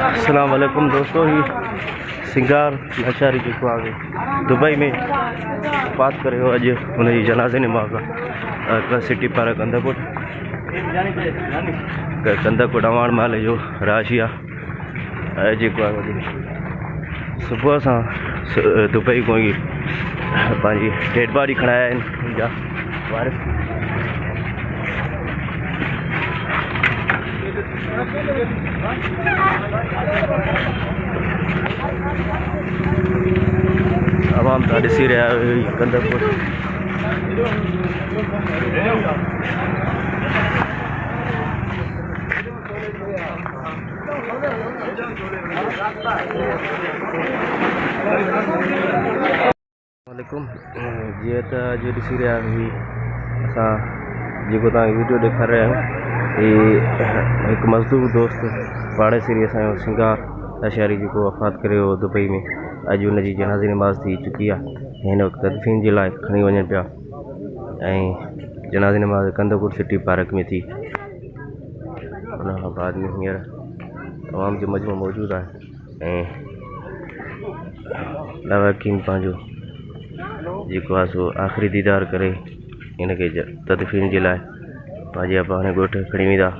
अस्सलाम वालेकुम दोस्तों, ही सिंगार लाचारी जो आगे दुबई में बात करे हो अॼु हुनजी जनाज़े नमाज़ सिटी पार्क कंदकोट अवाण माल जो राशिया जेको आहे सुबुह सां दुबई को ही पंहिंजी डेड बॉडी खणाया आहिनि मुंहिंजा वारिस। आवाम था ॾिसी रहिया आहियो कंदकोट। वालेकुम जीअं त अॼु ॾिसी रहिया आहियो असां जेको तव्हांखे वीडियो ॾेखारे रहिया आहियूं एक मज़दूर दोस्त पाड़ेसरी असांजो सिंगार लाचारी जेको वफ़ात करे हो दुबई में, अॼु हुनजी जनाज़े नमाज़ थी चुकी आहे। हिन वक़्तु तदफ़ीन जे लाइ खणी वञनि पिया ऐं जनाज़े नमाज़ कंदकोट सिटी पार्क में थी। उन खां बाद में हींअर तमामु जो मजमो मौजूदु आहे ऐं लवाकीन पंहिंजो जेको आहे सो आख़िरी दीदार करे हिनखे तदफ़ीन जे लाइ पंहिंजे पाण ॻोठ खणी वेंदा।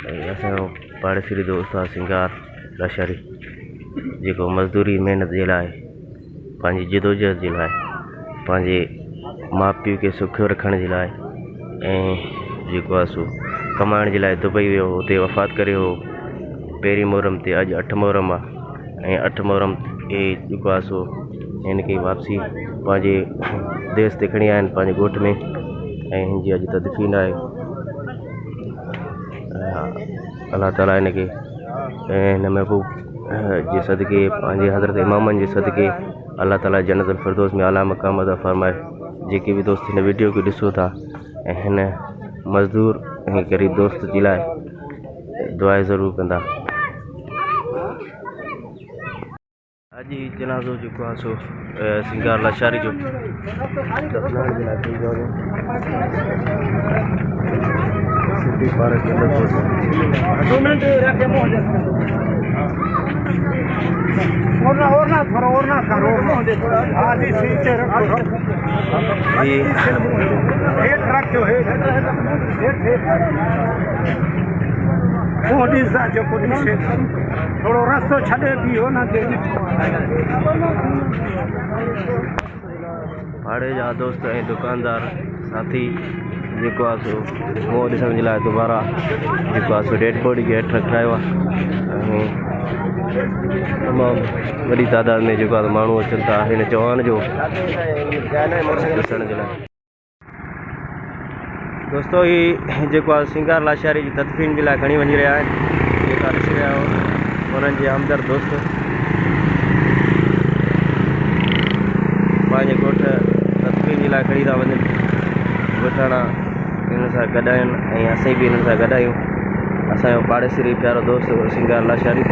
ऐं असांजो पाड़ेसरी दोस्त आहे सिंगार लाचारी जेको मज़दूरी महिनत जे लाइ पंहिंजी जिदोजहद जे लाइ पंहिंजे माउ पीउ खे सुखियो रखण जे लाइ ऐं जेको आहे सो कमाइण जे लाइ दुबई वियो, हुते वफ़ात करे हो पहिरीं मुहर्रम ते। अॼु 8 मुहर्रम आहे ऐं 8 मुहर्रम ते जेको आहे सो हिनखे वापसी पंहिंजे देश ते खणी आया आहिनि पंहिंजे ॻोठ में ऐं हिनजी अॼु तदफ़ीन आहे। अल्लाह ताला हिनखे ऐं हिन महबूब जे सदके पंहिंजे हज़रत इमामनि जे सदके अल्लाह ताला जन्नतुल फिरदौस में आला मक़ाम अता फ़रमाए। जेके बि दोस्त हिन वीडियो खे ॾिसो था ऐं हिन मज़दूर ऐं ग़रीब दोस्त जे लाइ दुआ ज़रूरु कंदा। अॼु जनाज़ो जेको आहे सो सिंगार लाचारी जो सिटी पार्क थोड़ो रास्तो छॾे बीहो न पाड़े जा दोस्त ऐं दुकानदार साथी जेको आहे सो मुंहुं ॾिसण जे लाइ दुबारा जेको आहे सो डेड बॉडी खे हेठि रखायो आहे ऐं तमामु वॾी तादाद में जेको आहे माण्हू अचनि था हिन जवान जो ॾिसण जे लाइ। दोस्तों ही जेको आहे सिंगार लाचारी जी तदफ़ीन जे लाइ खणी वञी रहिया आहिनि। जेका ॾिसी रहिया आहियो उन्हनि जे हमदर्द दोस्त पंहिंजे ॻोठ तदफ़ीन जे लाइ खणी था वञनि। ॻोठाणा हिननि सां गॾु आहिनि ऐं असीं बि हिननि सां गॾु आहियूं। असांजो पाड़ेसरी प्यारो दोस्त सिंगार लाचारी।